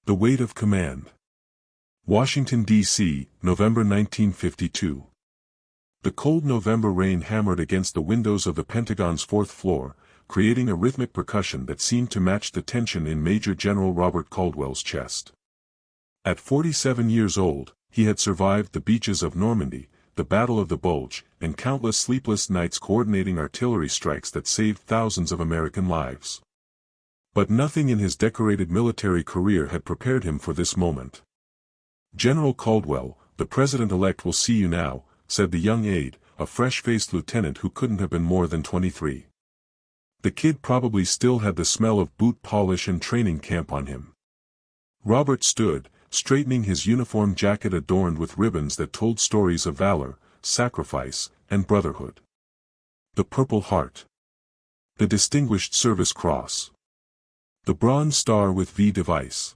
The Weight of Command. Washington, D.C., November 1952. The cold November rain hammered against the windows of the Pentagon's fourth floor, creating a rhythmic percussion that seemed to match the tension in Major General Robert Caldwell's chest. At 47 years old, he had survived the beaches of Normandy, the Battle of the Bulge, and countless sleepless nights coordinating artillery strikes that saved thousands of American lives. But nothing in his decorated military career had prepared him for this moment. "General Caldwell, the President-elect will see you now," said the young aide, a fresh-faced lieutenant who couldn't have been more than 23. The kid probably still had the smell of boot polish and training camp on him. Robert stood, straightening his uniform jacket adorned with ribbons that told stories of valor, sacrifice, and brotherhood. The Purple Heart. The Distinguished Service Cross. The Bronze Star with V device.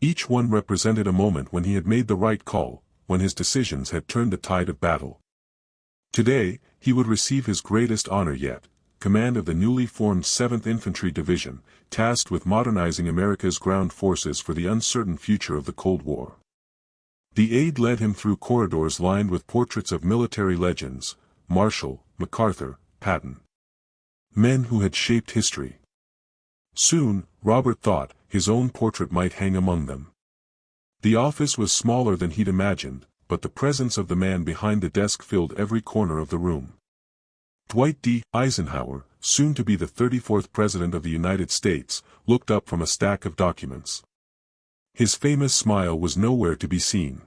Each one represented a moment when he had made the right call, when his decisions had turned the tide of battle. Today, he would receive his greatest honor yet, command of the newly formed 7th Infantry Division, tasked with modernizing America's ground forces for the uncertain future of the Cold War. The aide led him through corridors lined with portraits of military legends, Marshall, MacArthur, Patton. Men who had shaped history. Soon, Robert thought, his own portrait might hang among them. The office was smaller than he'd imagined, but the presence of the man behind the desk filled every corner of the room. Dwight D. Eisenhower, soon to be the 34th President of the United States, looked up from a stack of documents. His famous smile was nowhere to be seen.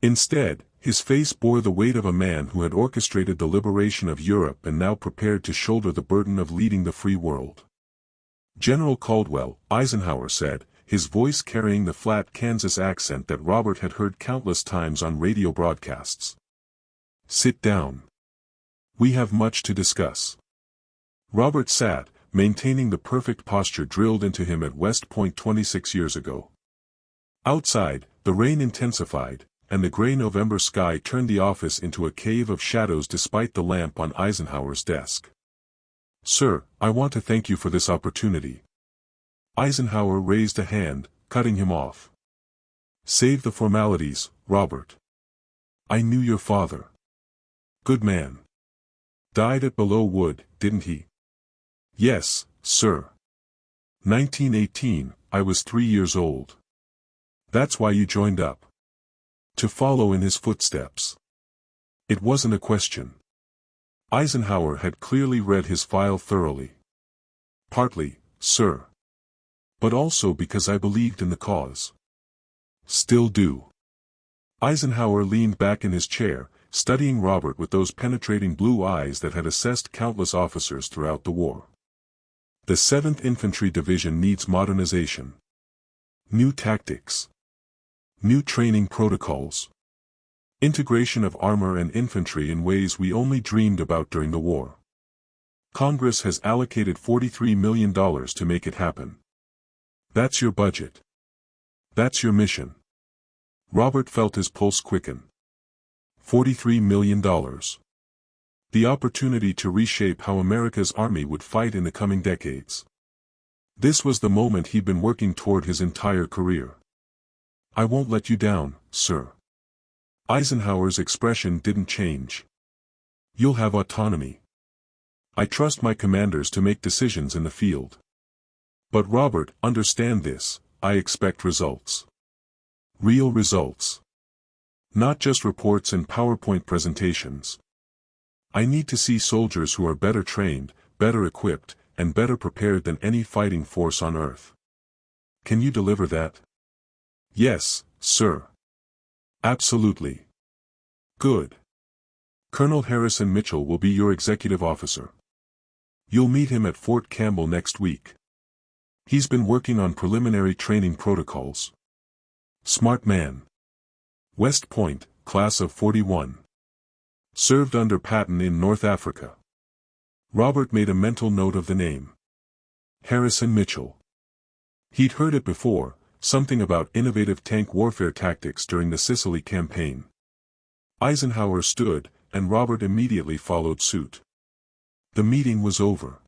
Instead, his face bore the weight of a man who had orchestrated the liberation of Europe and now prepared to shoulder the burden of leading the free world. "General Caldwell," Eisenhower said, his voice carrying the flat Kansas accent that Robert had heard countless times on radio broadcasts. "Sit down. We have much to discuss." Robert sat, maintaining the perfect posture drilled into him at West Point 26 years ago. Outside, the rain intensified, and the gray November sky turned the office into a cave of shadows despite the lamp on Eisenhower's desk. "Sir, I want to thank you for this opportunity." Eisenhower raised a hand, cutting him off. "Save the formalities, Robert. I knew your father. Good man. Died at Belleau Wood, didn't he?" "Yes, sir. 1918, I was 3 years old." "That's why you joined up. To follow in his footsteps." It wasn't a question. Eisenhower had clearly read his file thoroughly. "Partly, sir. But also because I believed in the cause." "Still do." Eisenhower leaned back in his chair, studying Robert with those penetrating blue eyes that had assessed countless officers throughout the war. "The 7th Infantry Division needs modernization. New tactics. New training protocols. Integration of armor and infantry in ways we only dreamed about during the war. Congress has allocated $43 million to make it happen. That's your budget. That's your mission." Robert felt his pulse quicken. $43 million. The opportunity to reshape how America's army would fight in the coming decades. This was the moment he'd been working toward his entire career. "I won't let you down, sir." Eisenhower's expression didn't change. "You'll have autonomy. I trust my commanders to make decisions in the field. But Robert, understand this, I expect results. Real results. Not just reports and PowerPoint presentations. I need to see soldiers who are better trained, better equipped, and better prepared than any fighting force on earth. Can you deliver that?" "Yes, sir. Absolutely." "Good. Colonel Harrison Mitchell will be your executive officer. You'll meet him at Fort Campbell next week. He's been working on preliminary training protocols. Smart man. West Point, class of '41. Served under Patton in North Africa." Robert made a mental note of the name. Harrison Mitchell. He'd heard it before, something about innovative tank warfare tactics during the Sicily campaign. Eisenhower stood, and Robert immediately followed suit. The meeting was over.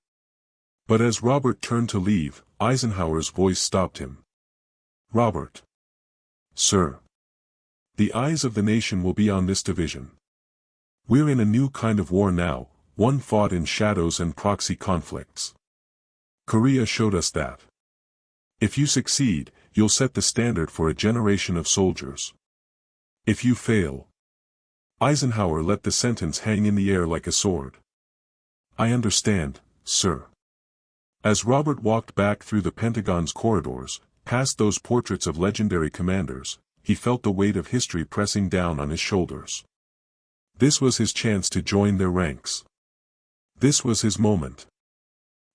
But as Robert turned to leave, Eisenhower's voice stopped him. Robert. Sir. The eyes of the nation will be on this division. We're in a new kind of war now, one fought in shadows and proxy conflicts. Korea showed us that. If you succeed, you'll set the standard for a generation of soldiers. If you fail. Eisenhower let the sentence hang in the air like a sword. I understand, sir. As Robert walked back through the Pentagon's corridors, past those portraits of legendary commanders, he felt the weight of history pressing down on his shoulders. This was his chance to join their ranks. This was his moment.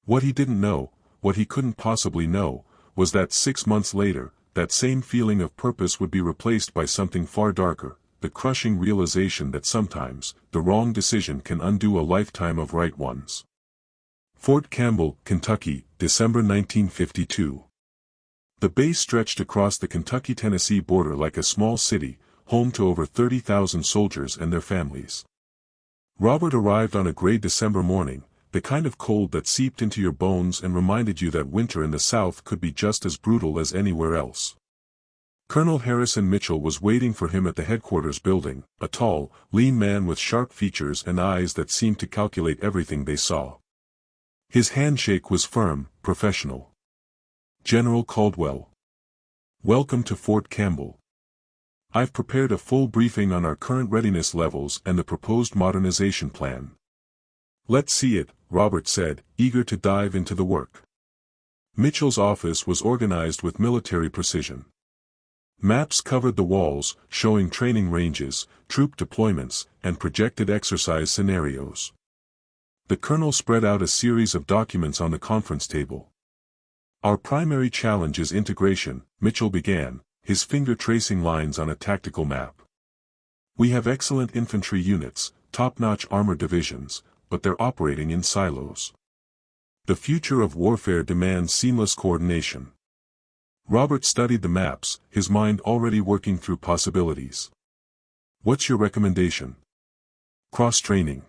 What he didn't know, what he couldn't possibly know, was that 6 months later, that same feeling of purpose would be replaced by something far darker, the crushing realization that sometimes, the wrong decision can undo a lifetime of right ones. Fort Campbell, Kentucky, December 1952. The base stretched across the Kentucky-Tennessee border like a small city, home to over 30,000 soldiers and their families. Robert arrived on a gray December morning, the kind of cold that seeped into your bones and reminded you that winter in the South could be just as brutal as anywhere else. Colonel Harrison Mitchell was waiting for him at the headquarters building, a tall, lean man with sharp features and eyes that seemed to calculate everything they saw. His handshake was firm, professional. General Caldwell. Welcome to Fort Campbell. I've prepared a full briefing on our current readiness levels and the proposed modernization plan. Let's see it, Robert said, eager to dive into the work. Mitchell's office was organized with military precision. Maps covered the walls, showing training ranges, troop deployments, and projected exercise scenarios. The colonel spread out a series of documents on the conference table. Our primary challenge is integration, Mitchell began, his finger tracing lines on a tactical map. We have excellent infantry units, top-notch armored divisions, but they're operating in silos. The future of warfare demands seamless coordination. Robert studied the maps, his mind already working through possibilities. What's your recommendation? Cross-training.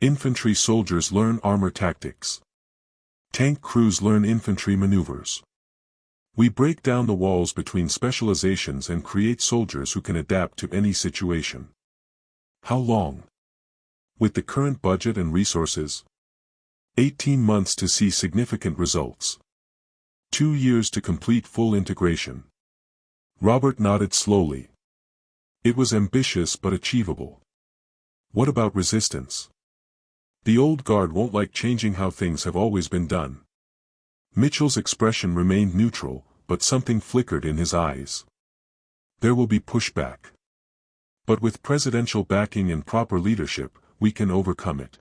Infantry soldiers learn armor tactics. Tank crews learn infantry maneuvers. We break down the walls between specializations and create soldiers who can adapt to any situation. How long? With the current budget and resources? 18 months to see significant results. 2 years to complete full integration. Robert nodded slowly. It was ambitious but achievable. What about resistance? The old guard won't like changing how things have always been done. Mitchell's expression remained neutral, but something flickered in his eyes. There will be pushback. But with presidential backing and proper leadership, we can overcome it.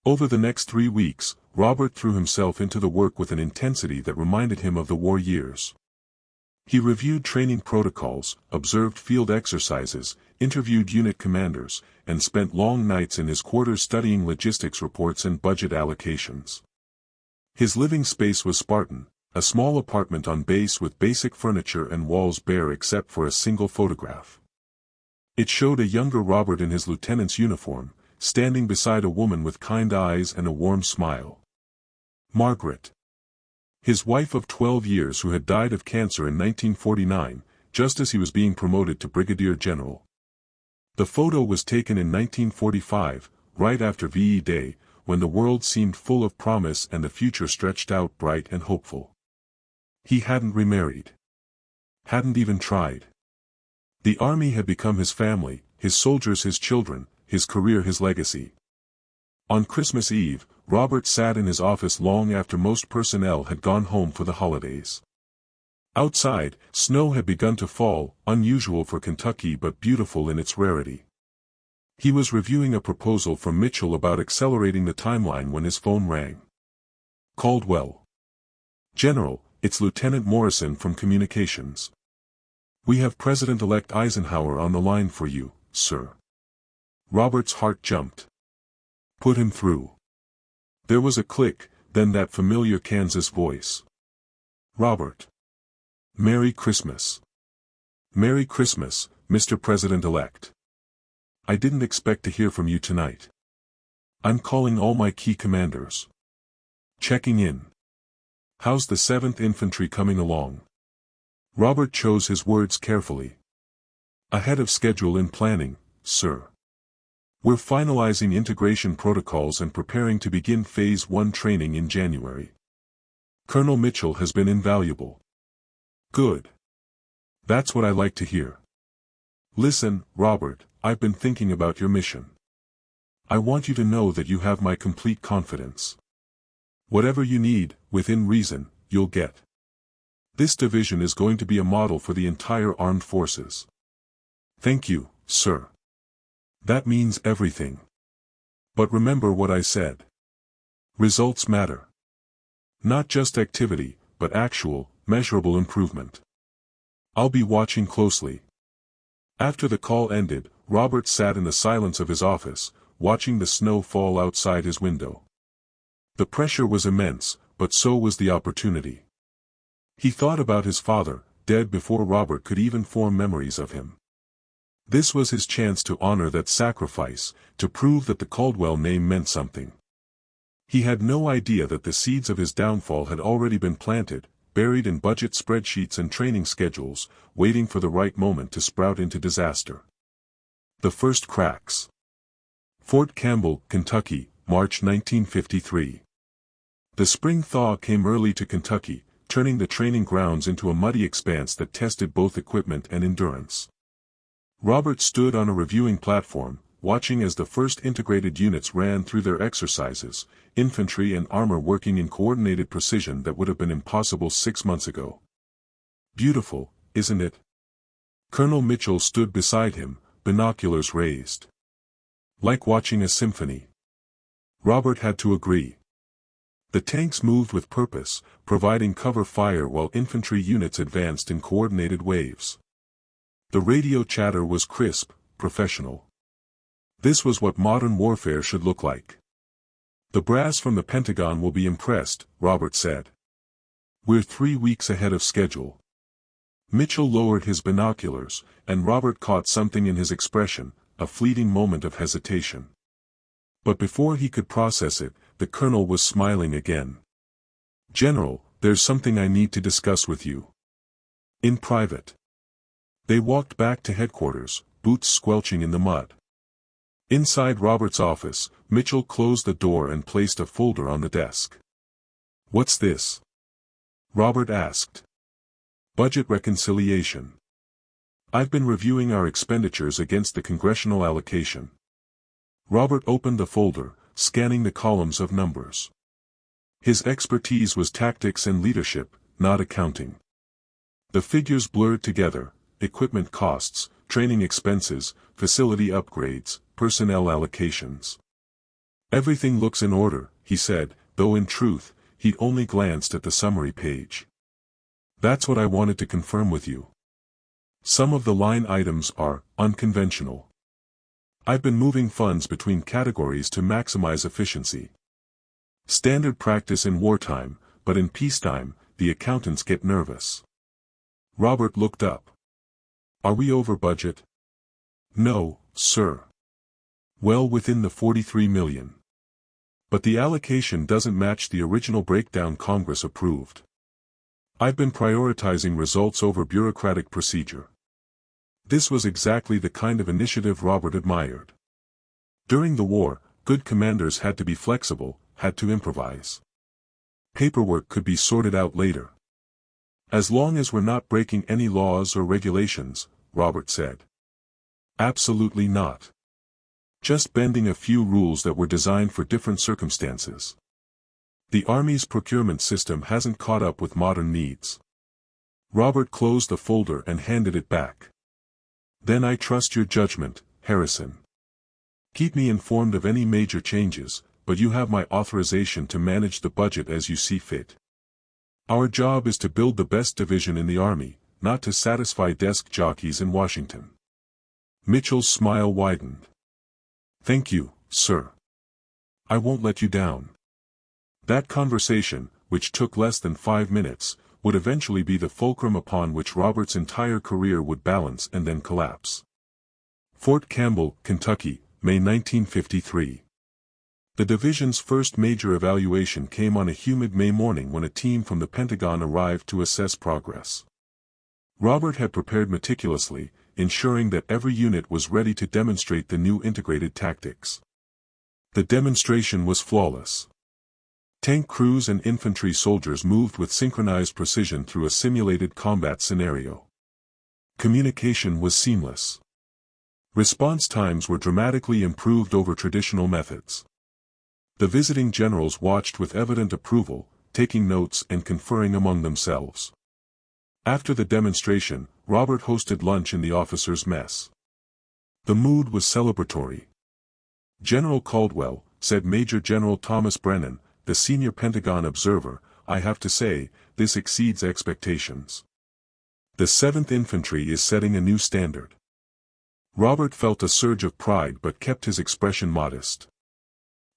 Over the next 3 weeks, Robert threw himself into the work with an intensity that reminded him of the war years. He reviewed training protocols, observed field exercises, interviewed unit commanders, and spent long nights in his quarters studying logistics reports and budget allocations. His living space was Spartan, a small apartment on base with basic furniture and walls bare except for a single photograph. It showed a younger Robert in his lieutenant's uniform, standing beside a woman with kind eyes and a warm smile. Margaret. His wife of 12 years who had died of cancer in 1949, just as he was being promoted to brigadier general. The photo was taken in 1945, right after VE Day, when the world seemed full of promise and the future stretched out bright and hopeful. He hadn't remarried. Hadn't even tried. The army had become his family, his soldiers his children, his career his legacy. On Christmas Eve, Robert sat in his office long after most personnel had gone home for the holidays. Outside, snow had begun to fall, unusual for Kentucky but beautiful in its rarity. He was reviewing a proposal from Mitchell about accelerating the timeline when his phone rang. Caldwell. General, it's Lieutenant Morrison from Communications. We have President-elect Eisenhower on the line for you, sir. Robert's heart jumped. Put him through. There was a click, then that familiar Kansas voice. Robert. Merry Christmas. Merry Christmas, Mr. President-elect. I didn't expect to hear from you tonight. I'm calling all my key commanders. Checking in. How's the 7th Infantry coming along? Robert chose his words carefully. Ahead of schedule in planning, sir. We're finalizing integration protocols and preparing to begin Phase 1 training in January. Colonel Mitchell has been invaluable. Good. That's what I like to hear. Listen, Robert, I've been thinking about your mission. I want you to know that you have my complete confidence. Whatever you need, within reason, you'll get. This division is going to be a model for the entire armed forces. Thank you, sir. That means everything. But remember what I said. Results matter. Not just activity, but actual, measurable improvement. I'll be watching closely. After the call ended, Robert sat in the silence of his office, watching the snow fall outside his window. The pressure was immense, but so was the opportunity. He thought about his father, dead before Robert could even form memories of him. This was his chance to honor that sacrifice, to prove that the Caldwell name meant something. He had no idea that the seeds of his downfall had already been planted, buried in budget spreadsheets and training schedules, waiting for the right moment to sprout into disaster. The first cracks. Fort Campbell, Kentucky, March 1953. The spring thaw came early to Kentucky, turning the training grounds into a muddy expanse that tested both equipment and endurance. Robert stood on a reviewing platform, watching as the first integrated units ran through their exercises, infantry and armor working in coordinated precision that would have been impossible 6 months ago. Beautiful, isn't it? Colonel Mitchell stood beside him, binoculars raised. Like watching a symphony. Robert had to agree. The tanks moved with purpose, providing cover fire while infantry units advanced in coordinated waves. The radio chatter was crisp, professional. This was what modern warfare should look like. The brass from the Pentagon will be impressed, Robert said. We're 3 weeks ahead of schedule. Mitchell lowered his binoculars, and Robert caught something in his expression, a fleeting moment of hesitation. But before he could process it, the colonel was smiling again. General, there's something I need to discuss with you. In private. They walked back to headquarters, boots squelching in the mud. Inside Robert's office, Mitchell closed the door and placed a folder on the desk. What's this? Robert asked. Budget reconciliation. I've been reviewing our expenditures against the congressional allocation. Robert opened the folder, scanning the columns of numbers. His expertise was tactics and leadership, not accounting. The figures blurred together: equipment costs, training expenses, facility upgrades, personnel allocations. Everything looks in order, he said, though in truth, he'd only glanced at the summary page. That's what I wanted to confirm with you. Some of the line items are unconventional. I've been moving funds between categories to maximize efficiency. Standard practice in wartime, but in peacetime, the accountants get nervous. Robert looked up. Are we over budget? No, sir. Well within the 43 million. But the allocation doesn't match the original breakdown Congress approved. I've been prioritizing results over bureaucratic procedure. This was exactly the kind of initiative Robert admired. During the war, good commanders had to be flexible, had to improvise. Paperwork could be sorted out later. As long as we're not breaking any laws or regulations, Robert said. Absolutely not. Just bending a few rules that were designed for different circumstances. The Army's procurement system hasn't caught up with modern needs. Robert closed the folder and handed it back. Then I trust your judgment, Harrison. Keep me informed of any major changes, but you have my authorization to manage the budget as you see fit. Our job is to build the best division in the Army, not to satisfy desk jockeys in Washington. Mitchell's smile widened. Thank you, sir. I won't let you down. That conversation, which took less than 5 minutes, would eventually be the fulcrum upon which Robert's entire career would balance and then collapse. Fort Campbell, Kentucky, May 1953. The division's first major evaluation came on a humid May morning when a team from the Pentagon arrived to assess progress. Robert had prepared meticulously, ensuring that every unit was ready to demonstrate the new integrated tactics. The demonstration was flawless. Tank crews and infantry soldiers moved with synchronized precision through a simulated combat scenario. Communication was seamless. Response times were dramatically improved over traditional methods. The visiting generals watched with evident approval, taking notes and conferring among themselves. After the demonstration, Robert hosted lunch in the officers' mess. The mood was celebratory. "General Caldwell," said Major General Thomas Brennan, the senior Pentagon observer, "I have to say, this exceeds expectations. The 7th Infantry is setting a new standard." Robert felt a surge of pride but kept his expression modest.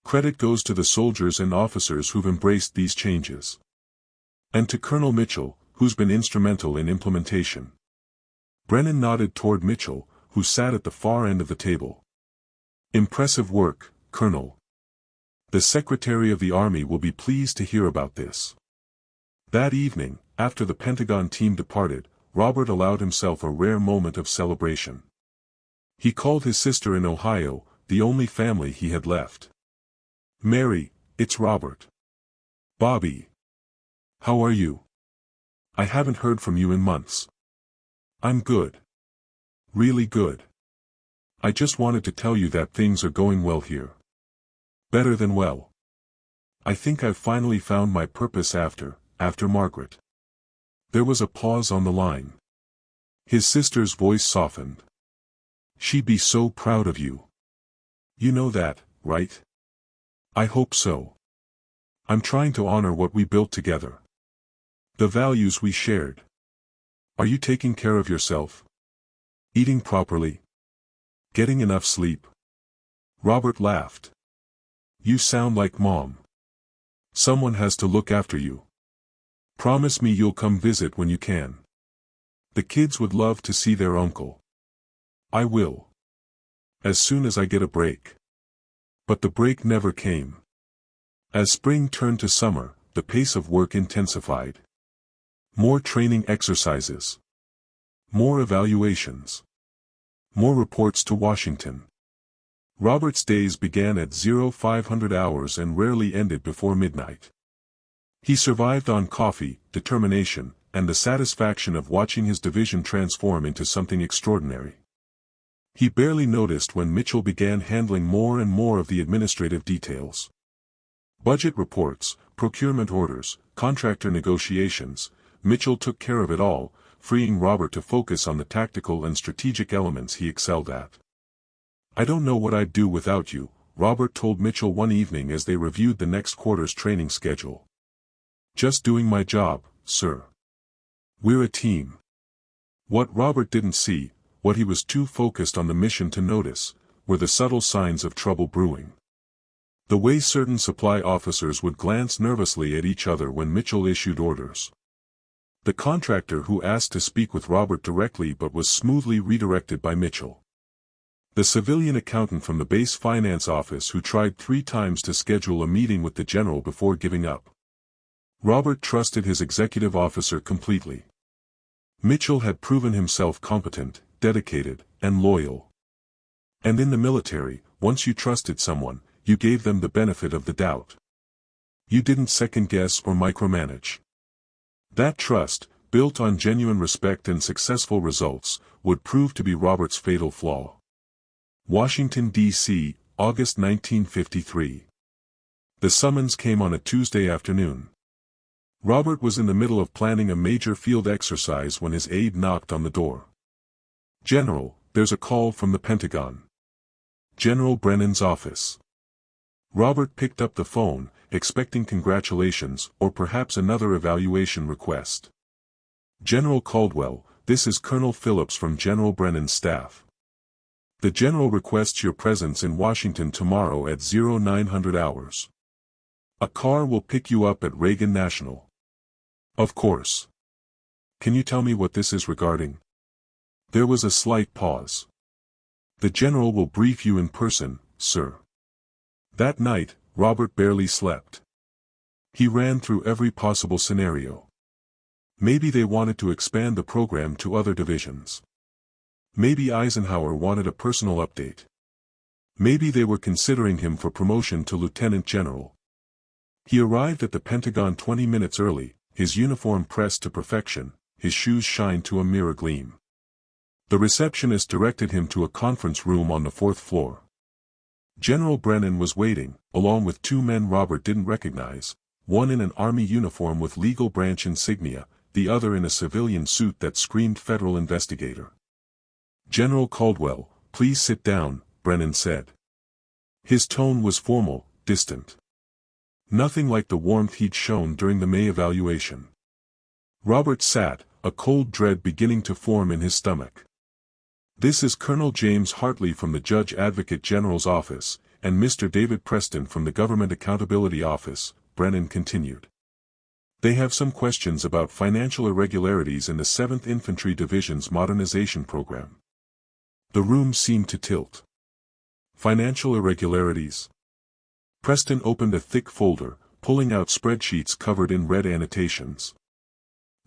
Credit goes to the soldiers and officers who've embraced these changes. And to Colonel Mitchell, who's been instrumental in implementation. Brennan nodded toward Mitchell, who sat at the far end of the table. "Impressive work, Colonel. The Secretary of the Army will be pleased to hear about this." That evening, after the Pentagon team departed, Robert allowed himself a rare moment of celebration. He called his sister in Ohio, the only family he had left. "Mary, it's Robert. Bobby. How are you? I haven't heard from you in months." "I'm good. Really good. I just wanted to tell you that things are going well here. Better than well. I think I've finally found my purpose after Margaret." There was a pause on the line. His sister's voice softened. "She'd be so proud of you. You know that, right?" "I hope so. I'm trying to honor what we built together. The values we shared. Are you taking care of yourself? Eating properly? Getting enough sleep?" Robert laughed. "You sound like Mom. Someone has to look after you. Promise me you'll come visit when you can. The kids would love to see their uncle." "I will. As soon as I get a break." But the break never came. As spring turned to summer, the pace of work intensified. More training exercises. More evaluations. More reports to Washington. Robert's days began at 0500 hours and rarely ended before midnight. He survived on coffee, determination, and the satisfaction of watching his division transform into something extraordinary. He barely noticed when Mitchell began handling more and more of the administrative details. Budget reports, procurement orders, contractor negotiations, Mitchell took care of it all, freeing Robert to focus on the tactical and strategic elements he excelled at. "I don't know what I'd do without you," Robert told Mitchell one evening as they reviewed the next quarter's training schedule. "Just doing my job, sir. We're a team." What Robert didn't see, what he was too focused on the mission to notice, were the subtle signs of trouble brewing. The way certain supply officers would glance nervously at each other when Mitchell issued orders. The contractor who asked to speak with Robert directly but was smoothly redirected by Mitchell. The civilian accountant from the base finance office who tried 3 times to schedule a meeting with the general before giving up. Robert trusted his executive officer completely. Mitchell had proven himself competent, dedicated, and loyal. And in the military, once you trusted someone, you gave them the benefit of the doubt. You didn't second-guess or micromanage. That trust, built on genuine respect and successful results, would prove to be Robert's fatal flaw. Washington, D.C., August 1953. The summons came on a Tuesday afternoon. Robert was in the middle of planning a major field exercise when his aide knocked on the door. "General, there's a call from the Pentagon. General Brennan's office." Robert picked up the phone, expecting congratulations or perhaps another evaluation request. "General Caldwell, this is Colonel Phillips from General Brennan's staff. The General requests your presence in Washington tomorrow at 0900 hours. A car will pick you up at Reagan National." "Of course. Can you tell me what this is regarding?" There was a slight pause. "The General will brief you in person, sir." That night, Robert barely slept. He ran through every possible scenario. Maybe they wanted to expand the program to other divisions. Maybe Eisenhower wanted a personal update. Maybe they were considering him for promotion to lieutenant general. He arrived at the Pentagon 20 minutes early, his uniform pressed to perfection, his shoes shined to a mirror gleam. The receptionist directed him to a conference room on the 4th floor. General Brennan was waiting, along with two men Robert didn't recognize, one in an army uniform with legal branch insignia, the other in a civilian suit that screamed federal investigator. "General Caldwell, please sit down," Brennan said. His tone was formal, distant. Nothing like the warmth he'd shown during the May evaluation. Robert sat, a cold dread beginning to form in his stomach. "This is Colonel James Hartley from the Judge Advocate General's office, and Mr. David Preston from the Government Accountability Office," Brennan continued. "They have some questions about financial irregularities in the 7th Infantry Division's modernization program." The room seemed to tilt. Financial irregularities? Preston opened a thick folder, pulling out spreadsheets covered in red annotations.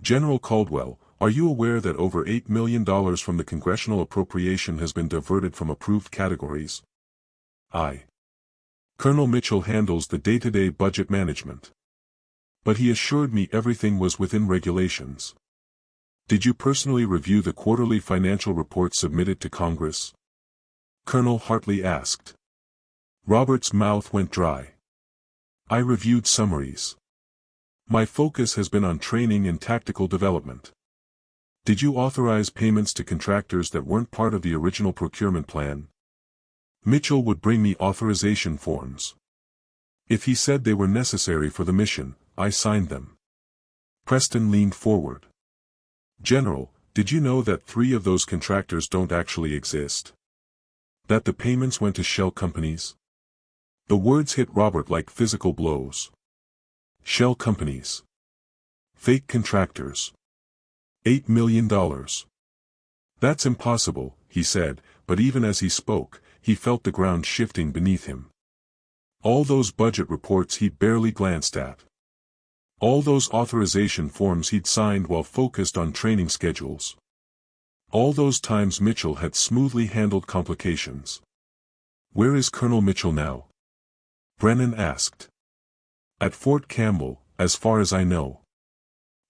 "General Caldwell, are you aware that over $8 million from the congressional appropriation has been diverted from approved categories?" "Aye. Colonel Mitchell handles the day-to-day budget management. But he assured me everything was within regulations." "Did you personally review the quarterly financial report submitted to Congress?" Colonel Hartley asked. Robert's mouth went dry. "I reviewed summaries. My focus has been on training and tactical development." "Did you authorize payments to contractors that weren't part of the original procurement plan?" "Mitchell would bring me authorization forms. If he said they were necessary for the mission, I signed them." Preston leaned forward. "General, did you know that 3 of those contractors don't actually exist? That the payments went to shell companies?" The words hit Robert like physical blows. Shell companies. Fake contractors. $8 million. "That's impossible," he said, but even as he spoke, he felt the ground shifting beneath him. All those budget reports he'd barely glanced at. All those authorization forms he'd signed while focused on training schedules. All those times Mitchell had smoothly handled complications. "Where is Colonel Mitchell now?" Brennan asked. "At Fort Campbell, as far as I know."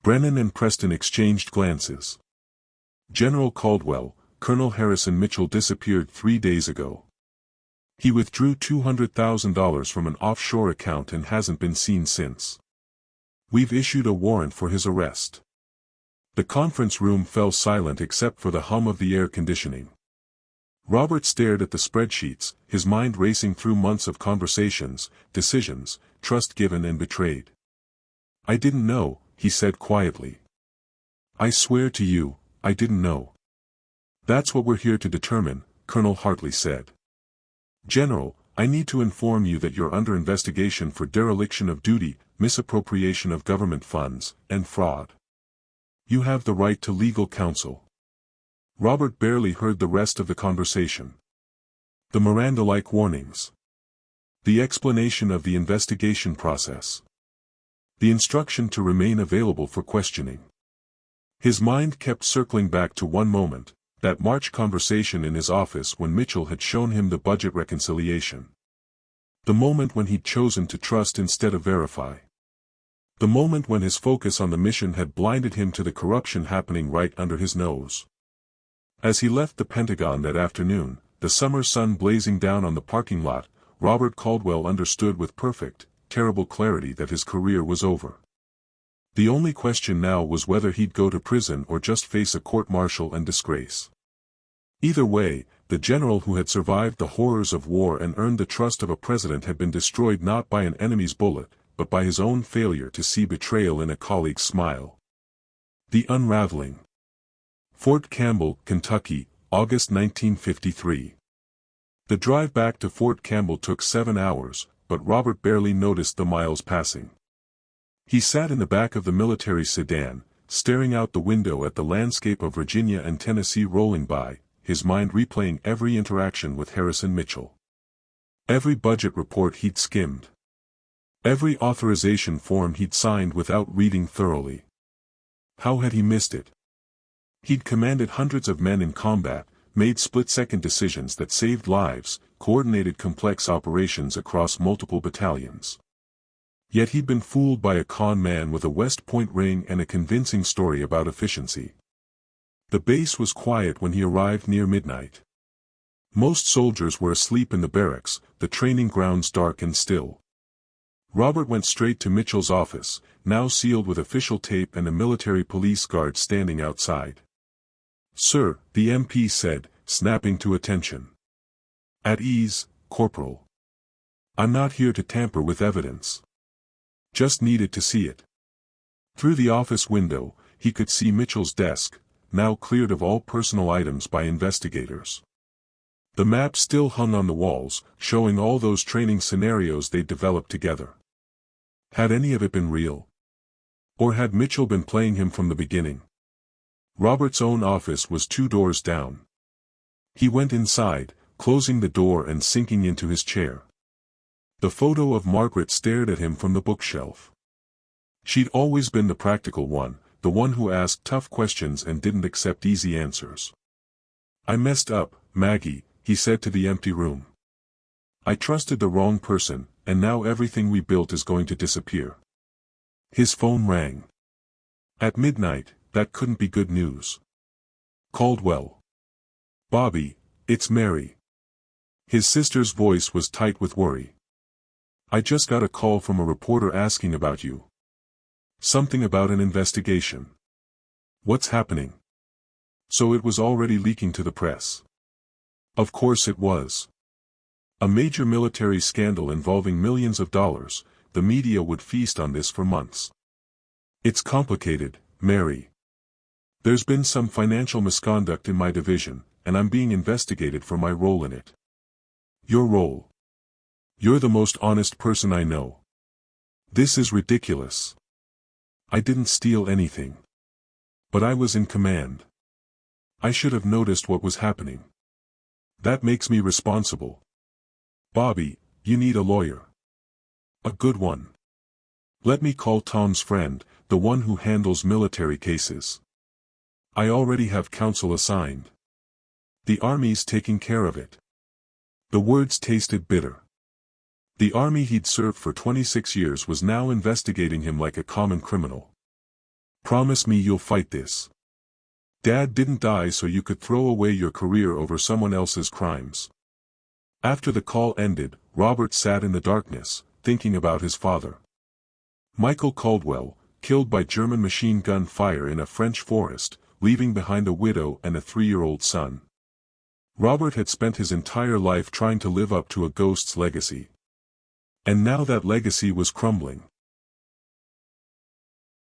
Brennan and Preston exchanged glances. "General Caldwell, Colonel Harrison Mitchell disappeared 3 days ago. He withdrew $200,000 from an offshore account and hasn't been seen since. We've issued a warrant for his arrest." The conference room fell silent except for the hum of the air conditioning. Robert stared at the spreadsheets, his mind racing through months of conversations, decisions, trust given and betrayed. "I didn't know," he said quietly. "I swear to you, I didn't know." "That's what we're here to determine," Colonel Hartley said. "General, I need to inform you that you're under investigation for dereliction of duty, misappropriation of government funds, and fraud. You have the right to legal counsel." Robert barely heard the rest of the conversation. The Miranda-like warnings. The explanation of the investigation process. The instruction to remain available for questioning. His mind kept circling back to one moment, that March conversation in his office when Mitchell had shown him the budget reconciliation. The moment when he'd chosen to trust instead of verify. The moment when his focus on the mission had blinded him to the corruption happening right under his nose. As he left the Pentagon that afternoon, the summer sun blazing down on the parking lot, Robert Caldwell understood with perfect, terrible clarity that his career was over. The only question now was whether he'd go to prison or just face a court-martial and disgrace. Either way, the general who had survived the horrors of war and earned the trust of a president had been destroyed not by an enemy's bullet, but by his own failure to see betrayal in a colleague's smile. The Unraveling. Fort Campbell, Kentucky, August 1953. The drive back to Fort Campbell took 7 hours, but Robert barely noticed the miles passing. He sat in the back of the military sedan, staring out the window at the landscape of Virginia and Tennessee rolling by, his mind replaying every interaction with Harrison Mitchell. Every budget report he'd skimmed. Every authorization form he'd signed without reading thoroughly. How had he missed it? He'd commanded hundreds of men in combat, made split-second decisions that saved lives, coordinated complex operations across multiple battalions. Yet he'd been fooled by a con man with a West Point ring and a convincing story about efficiency. The base was quiet when he arrived near midnight. Most soldiers were asleep in the barracks, the training grounds dark and still. Robert went straight to Mitchell's office, now sealed with official tape and a military police guard standing outside. "Sir," the MP said, snapping to attention. "At ease, Corporal. I'm not here to tamper with evidence. Just needed to see it." Through the office window, he could see Mitchell's desk, now cleared of all personal items by investigators. The map still hung on the walls, showing all those training scenarios they'd developed together. Had any of it been real? Or had Mitchell been playing him from the beginning? Robert's own office was 2 doors down. He went inside, closing the door and sinking into his chair. The photo of Margaret stared at him from the bookshelf. She'd always been the practical one, the one who asked tough questions and didn't accept easy answers. "I messed up, Maggie," he said to the empty room. "I trusted the wrong person, and now everything we built is going to disappear." His phone rang. At midnight, that couldn't be good news. "Caldwell. Bobby, it's Mary." His sister's voice was tight with worry. "I just got a call from a reporter asking about you. Something about an investigation." "What's happening?" So it was already leaking to the press. Of course it was. A major military scandal involving millions of dollars. The media would feast on this for months. "It's complicated, Mary. There's been some financial misconduct in my division, and I'm being investigated for my role in it." "Your role? You're the most honest person I know." "This is ridiculous. I didn't steal anything. But I was in command. I should have noticed what was happening. That makes me responsible." "Bobby, you need a lawyer. A good one. Let me call Tom's friend, the one who handles military cases. I already have counsel assigned. The Army's taking care of it." The words tasted bitter. The Army he'd served for 26 years was now investigating him like a common criminal. "Promise me you'll fight this. Dad didn't die so you could throw away your career over someone else's crimes." After the call ended, Robert sat in the darkness, thinking about his father. Michael Caldwell, killed by German machine gun fire in a French forest, leaving behind a widow and a 3-year-old son. Robert had spent his entire life trying to live up to a ghost's legacy. And now that legacy was crumbling.